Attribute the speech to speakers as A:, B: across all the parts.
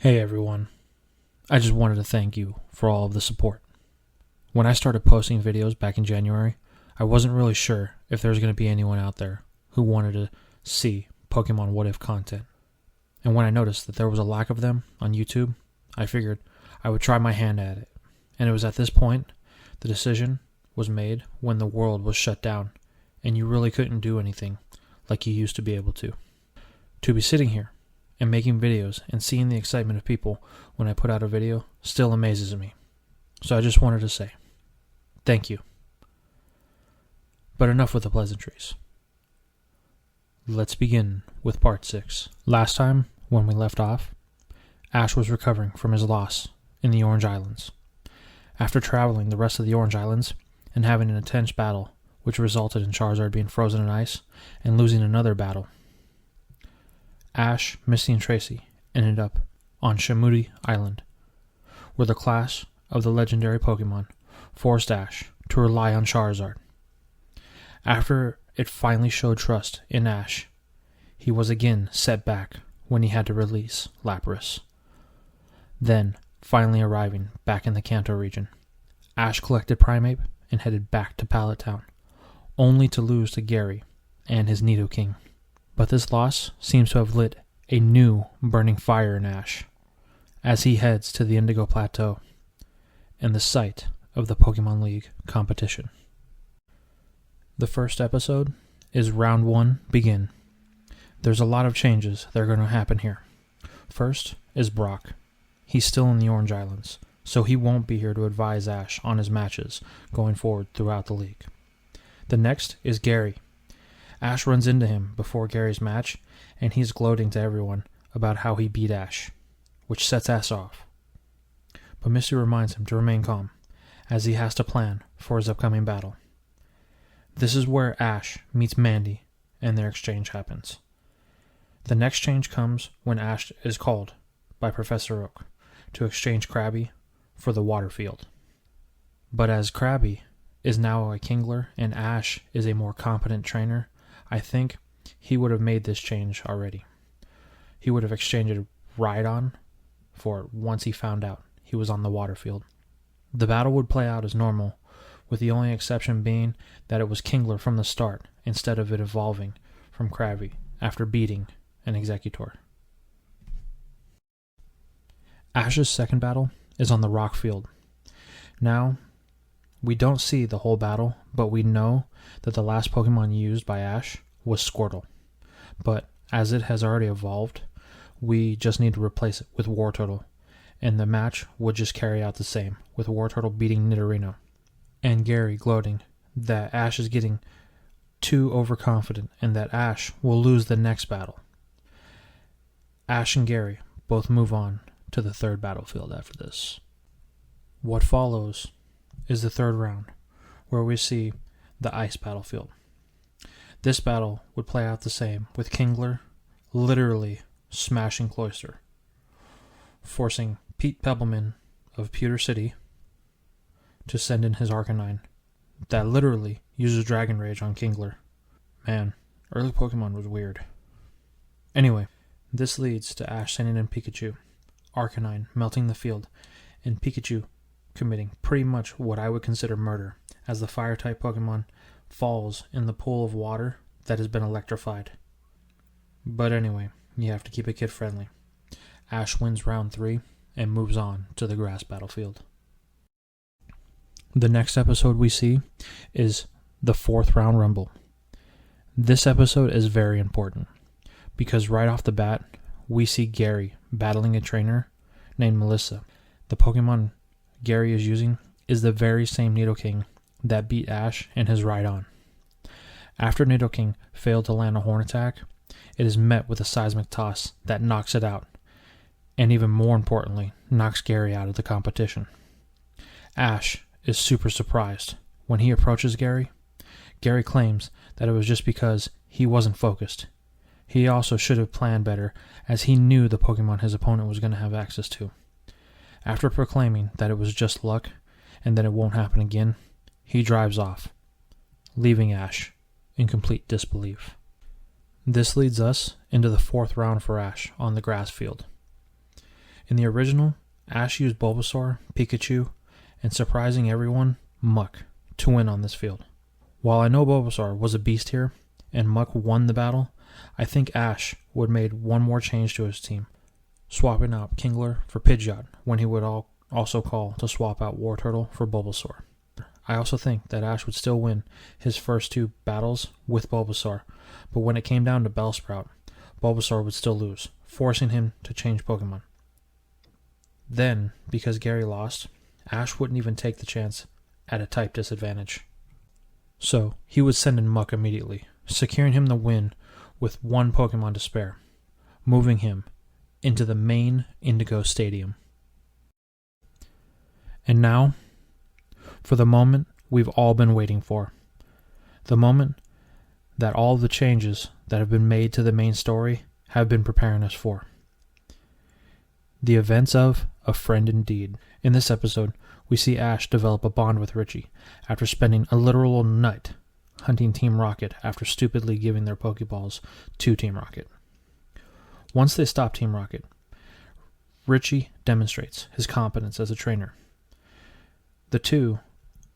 A: Hey everyone, I just wanted to thank you for all of the support. When I started posting videos back in January, I wasn't really sure if there was going to be anyone out there who wanted to see Pokemon What If content. And when I noticed that there was a lack of them on YouTube, I figured I would try my hand at it. And it was at this point the decision was made when the world was shut down and you really couldn't do anything like you used to be able to. To be sitting here and making videos and seeing the excitement of people when I put out a video still amazes me. So I just wanted to say, thank you. But enough with the pleasantries. Let's begin with part 6. Last time, when we left off, Ash was recovering from his loss in the Orange Islands. After traveling the rest of the Orange Islands and having an intense battle, which resulted in Charizard being frozen in ice and losing another battle, Ash, Misty, and Tracy ended up on Shamudi Island, where the clash of the legendary Pokemon forced Ash to rely on Charizard. After it finally showed trust in Ash, he was again set back when he had to release Lapras. Then, finally arriving back in the Kanto region, Ash collected Primeape and headed back to Pallet Town, only to lose to Gary and his Nidoking. But this loss seems to have lit a new burning fire in Ash as he heads to the Indigo Plateau and the site of the Pokemon League competition. The first episode is Round 1 Begin. There's a lot of changes that are going to happen here. First is Brock. He's still in the Orange Islands, so he won't be here to advise Ash on his matches going forward throughout the league. The next is Gary. Ash runs into him before Gary's match, and he's gloating to everyone about how he beat Ash, which sets Ash off. But Misty reminds him to remain calm, as he has to plan for his upcoming battle. This is where Ash meets Mandy, and their exchange happens. The next change comes when Ash is called by Professor Oak to exchange Krabby for the water field. But as Krabby is now a Kingler and Ash is a more competent trainer, I think he would have made this change already. He would have exchanged Rhydon for it once he found out he was on the water field. The battle would play out as normal, with the only exception being that it was Kingler from the start instead of it evolving from Krabby after beating an Executor. Ash's second battle is on the rock field. Now, we don't see the whole battle, but we know that the last Pokemon used by Ash was Squirtle. But as it has already evolved, we just need to replace it with Wartortle, and the match would just carry out the same, with Wartortle beating Nidorino, and Gary gloating that Ash is getting too overconfident and that Ash will lose the next battle. Ash and Gary both move on to the third battlefield after this. What follows is the third round, where we see the ice battlefield. This battle would play out the same, with Kingler literally smashing Cloyster, forcing Pete Pebbleman of Pewter City to send in his Arcanine that literally uses Dragon Rage on Kingler. Man, early Pokemon was weird. Anyway, this leads to Ash sending in Pikachu, Arcanine melting the field, and Pikachu committing pretty much what I would consider murder, as the Fire-type Pokemon falls in the pool of water that has been electrified. But anyway, you have to keep it kid-friendly. Ash wins round 3 and moves on to the grass battlefield. The next episode we see is the 4th round Rumble. This episode is very important, because right off the bat, we see Gary battling a trainer named Melissa. The Pokemon Gary is using is the very same Nidoking that beat Ash and his Rhydon. After Nidoking failed to land a horn attack, it is met with a seismic toss that knocks it out, and even more importantly, knocks Gary out of the competition. Ash is super surprised. When he approaches Gary, Gary claims that it was just because he wasn't focused. He also should have planned better, as he knew the Pokemon his opponent was going to have access to. After proclaiming that it was just luck and that it won't happen again, he drives off, leaving Ash in complete disbelief. This leads us into the 4th round for Ash on the grass field. In the original, Ash used Bulbasaur, Pikachu, and surprising everyone, Muck, to win on this field. While I know Bulbasaur was a beast here, and Muck won the battle, I think Ash would have made one more change to his team, swapping out Kingler for Pidgeot when he would also call to swap out Wartortle for Bulbasaur. I also think that Ash would still win his first 2 battles with Bulbasaur, but when it came down to Bellsprout, Bulbasaur would still lose, forcing him to change Pokemon. Then, because Gary lost, Ash wouldn't even take the chance at a type disadvantage. So, he would send in Muck immediately, securing him the win with 1 Pokemon to spare, moving him into the main Indigo Stadium. And now, for the moment we've all been waiting for. The moment that all the changes that have been made to the main story have been preparing us for. The events of A Friend Indeed. In this episode, we see Ash develop a bond with Richie after spending a literal night hunting Team Rocket after stupidly giving their Pokeballs to Team Rocket. Once they stop Team Rocket, Richie demonstrates his competence as a trainer. The two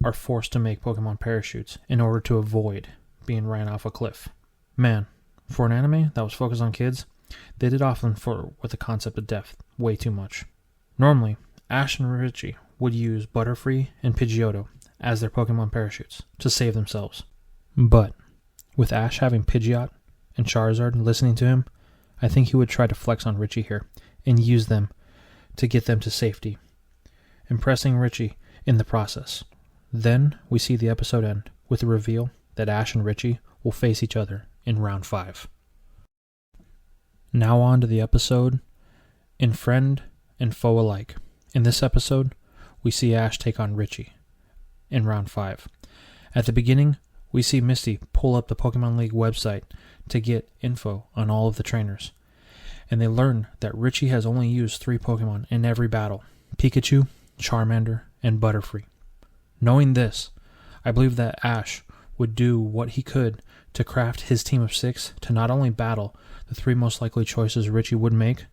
A: are forced to make Pokemon parachutes in order to avoid being ran off a cliff. Man, for an anime that was focused on kids, they did often with the concept of death way too much. Normally, Ash and Richie would use Butterfree and Pidgeotto as their Pokemon parachutes to save themselves. But, with Ash having Pidgeot and Charizard listening to him, I think he would try to flex on Richie here and use them to get them to safety, impressing Richie in the process. Then we see the episode end with the reveal that Ash and Richie will face each other in round 5. Now on to the episode, In Friend and Foe Alike. In this episode, we see Ash take on Richie in round 5. At the beginning, we see Misty pull up the Pokemon League website to get info on all of the trainers, and they learn that Richie has only used 3 Pokemon in every battle: Pikachu, Charmander, and Butterfree. Knowing this, I believe that Ash would do what he could to craft his team of 6 to not only battle the 3 most likely choices Richie would make,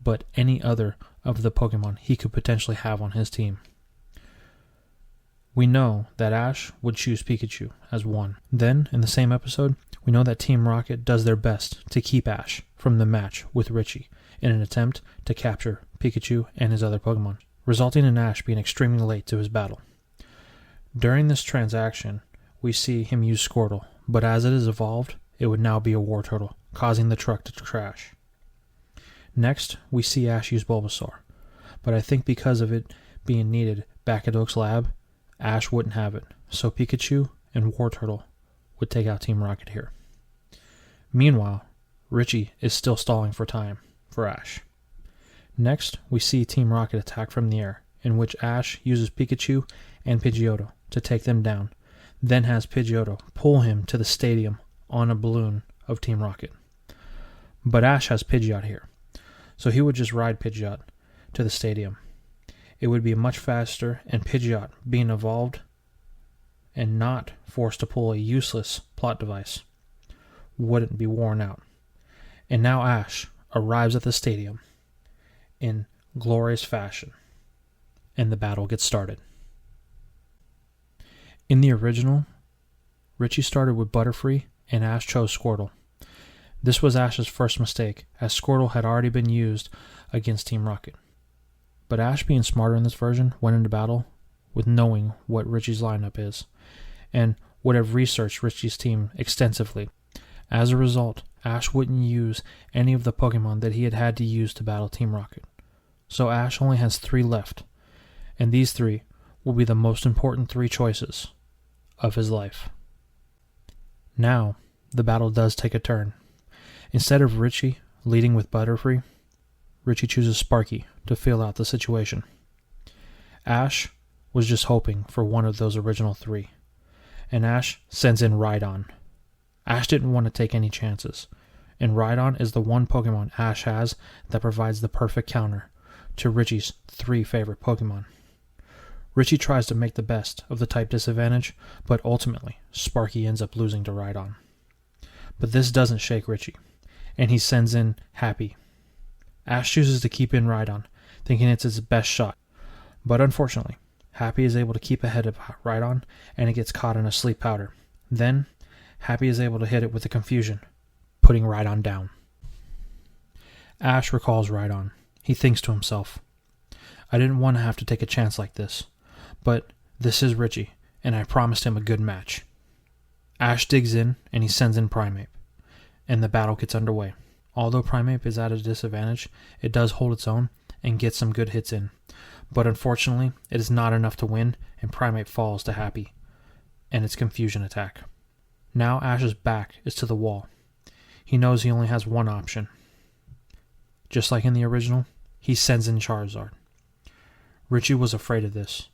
A: but any other of the Pokemon he could potentially have on his team. We know that Ash would choose Pikachu as 1. Then, in the same episode, we know that Team Rocket does their best to keep Ash from the match with Richie in an attempt to capture Pikachu and his other Pokemon, resulting in Ash being extremely late to his battle. During this transaction, we see him use Squirtle, but as it is evolved, it would now be a Wartortle, causing the truck to crash. Next, we see Ash use Bulbasaur, but I think because of it being needed back at Oak's lab, Ash wouldn't have it, so Pikachu and Wartortle would take out Team Rocket here. Meanwhile, Richie is still stalling for time for Ash. Next, we see Team Rocket attack from the air, in which Ash uses Pikachu and Pidgeotto to take them down, then has Pidgeotto pull him to the stadium on a balloon of Team Rocket. But Ash has Pidgeot here, so he would just ride Pidgeot to the stadium. It would be much faster, and Pidgeot, being evolved and not forced to pull a useless plot device, wouldn't be worn out. And now Ash arrives at the stadium in glorious fashion, and the battle gets started. In the original, Richie started with Butterfree, and Ash chose Squirtle. This was Ash's first mistake, as Squirtle had already been used against Team Rocket. But Ash, being smarter in this version, went into battle with knowing what Richie's lineup is, and would have researched Richie's team extensively. As a result, Ash wouldn't use any of the Pokemon that he had to use to battle Team Rocket. So Ash only has 3 left, and these 3 will be the most important 3 choices of his life. Now, the battle does take a turn. Instead of Richie leading with Butterfree, Richie chooses Sparky to fill out the situation. Ash was just hoping for one of those original 3, and Ash sends in Rhydon. Ash didn't want to take any chances, and Rhydon is the one Pokemon Ash has that provides the perfect counter to Richie's 3 favorite Pokemon. Richie tries to make the best of the type disadvantage, but ultimately, Sparky ends up losing to Rhydon. But this doesn't shake Richie, and he sends in Happy. Ash chooses to keep in Rhydon, thinking it's its best shot. But unfortunately, Happy is able to keep ahead of Rhydon, and it gets caught in a sleep powder. Then, Happy is able to hit it with a confusion, putting Rhydon down. Ash recalls Rhydon. He thinks to himself, I didn't want to have to take a chance like this, but this is Richie, and I promised him a good match. Ash digs in, and he sends in Primeape, and the battle gets underway. Although Primeape is at a disadvantage, it does hold its own and gets some good hits in. But unfortunately, it is not enough to win, and Primeape falls to Happy, and its confusion attack. Now Ash's back is to the wall. He knows he only has one option. Just like in the original, he sends in Charizard. Richie was afraid of this.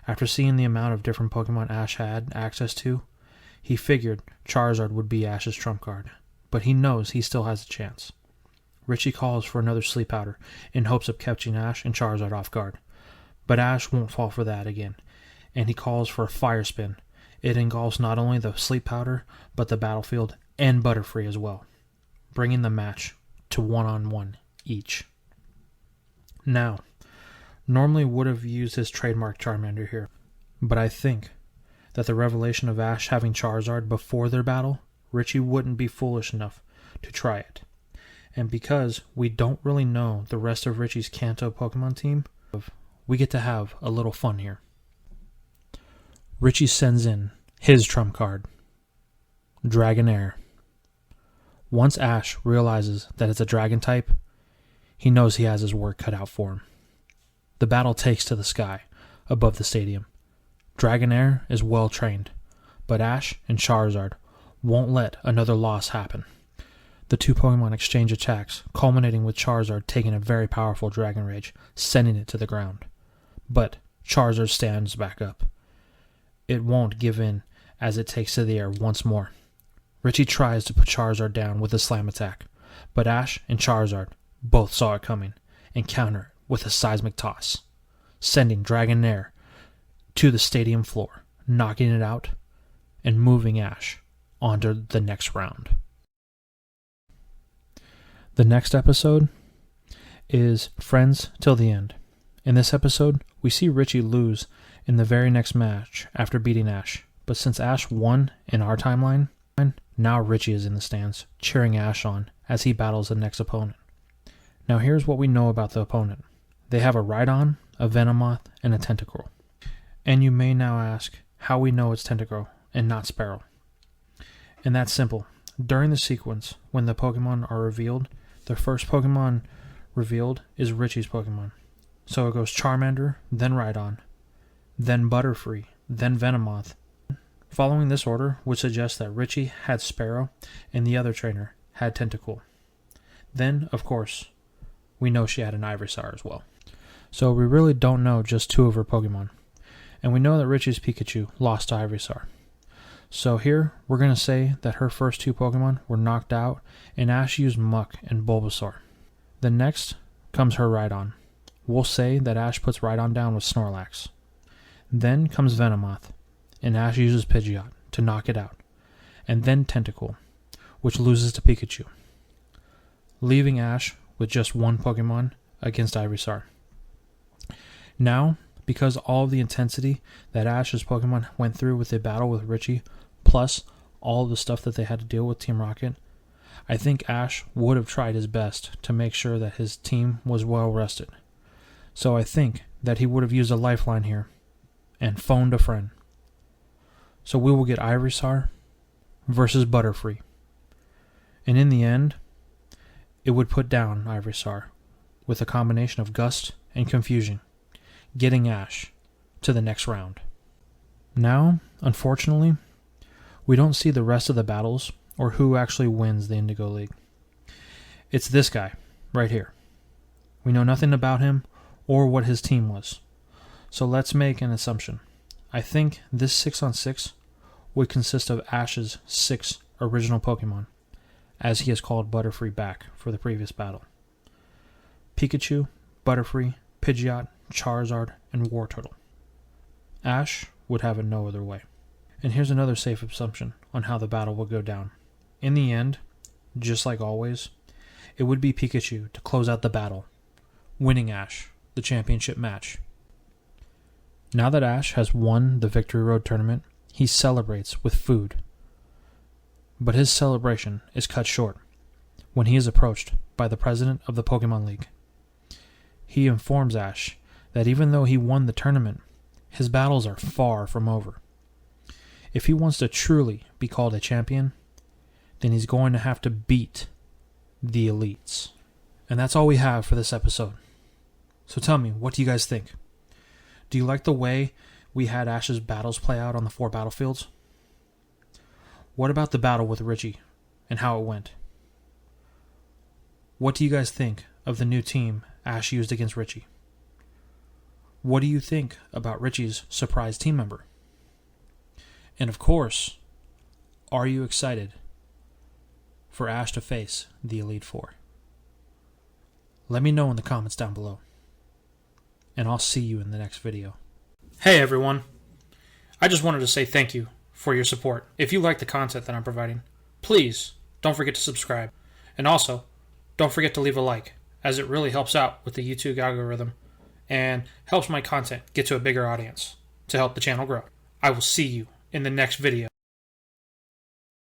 A: After seeing the amount of different Pokemon Ash had access to, he figured Charizard would be Ash's trump card, but he knows he still has a chance. Richie calls for another Sleep Powder in hopes of catching Ash and Charizard off guard. But Ash won't fall for that again, and he calls for a Fire Spin. It engulfs not only the Sleep Powder, but the battlefield and Butterfree as well, bringing the match to 1-on-1 each. Now, normally would have used his trademark Charmander here, but I think that the revelation of Ash having Charizard before their battle, Richie wouldn't be foolish enough to try it. And because we don't really know the rest of Richie's Kanto Pokemon team, we get to have a little fun here. Richie sends in his trump card, Dragonair. Once Ash realizes that it's a dragon type, he knows he has his work cut out for him. The battle takes to the sky above the stadium. Dragonair is well trained, but Ash and Charizard won't let another loss happen. The two Pokemon exchange attacks, culminating with Charizard taking a very powerful Dragon Rage, sending it to the ground. But Charizard stands back up. It won't give in as it takes to the air once more. Richie tries to put Charizard down with a slam attack, but Ash and Charizard both saw it coming and counter it with a seismic toss, sending Dragonair to the stadium floor, knocking it out and moving Ash onto the next round. The next episode is Friends Till the End. In this episode, we see Richie lose in the very next match after beating Ash, but since Ash won in our timeline, now Richie is in the stands, cheering Ash on as he battles the next opponent. Now here's what we know about the opponent. They have a Rhydon, a Venomoth, and a Tentacruel. And you may now ask how we know it's Tentacruel and not Sparrow. And that's simple. During the sequence, when the Pokemon are revealed, the first Pokemon revealed is Richie's Pokemon. So it goes Charmander, then Rhydon, then Butterfree, then Venomoth. Following this order would suggest that Richie had Sparrow and the other trainer had Tentacruel. Then, of course, we know she had an Ivysaur as well. So we really don't know just two of her Pokemon. And we know that Richie's Pikachu lost to Ivysaur. So here, we're going to say that her first two Pokemon were knocked out, and Ash used Muck and Bulbasaur. Then next comes her Rhydon. We'll say that Ash puts Rhydon down with Snorlax. Then comes Venomoth, and Ash uses Pidgeot to knock it out. And then Tentacruel, which loses to Pikachu, leaving Ash with just one Pokemon against Ivysaur. Now, because all of the intensity that Ash's Pokemon went through with the battle with Richie, plus all of the stuff that they had to deal with Team Rocket, I think Ash would have tried his best to make sure that his team was well rested. So I think that he would have used a lifeline here and phoned a friend. So we will get Ivysaur versus Butterfree. And in the end, it would put down Ivysaur with a combination of Gust and Confusion, getting Ash to the next round. Now, unfortunately, we don't see the rest of the battles or who actually wins the Indigo League. It's this guy, right here. We know nothing about him or what his team was. So let's make an assumption. I think this 6-on-6 would consist of Ash's 6 original Pokemon, as he has called Butterfree back for the previous battle. Pikachu, Butterfree, Pidgeot, Charizard, and Wartortle. Ash would have it no other way. And here's another safe assumption on how the battle will go down. In the end, just like always, it would be Pikachu to close out the battle, winning Ash the championship match. Now that Ash has won the Victory Road tournament, he celebrates with food. But his celebration is cut short when he is approached by the president of the Pokemon League. He informs Ash that even though he won the tournament, his battles are far from over. If he wants to truly be called a champion, then he's going to have to beat the elites. And that's all we have for this episode. So tell me, what do you guys think? Do you like the way we had Ash's battles play out on the 4 battlefields? What about the battle with Richie and how it went? What do you guys think of the new team Ash used against Richie? What do you think about Richie's surprise team member? And of course, are you excited for Ash to face the Elite Four? Let me know in the comments down below. And I'll see you in the next video. Hey everyone. I just wanted to say thank you for your support. If you like the content that I'm providing, please don't forget to subscribe. And also, don't forget to leave a like, as it really helps out with the YouTube algorithm and helps my content get to a bigger audience to help the channel grow. I will see you in the next video.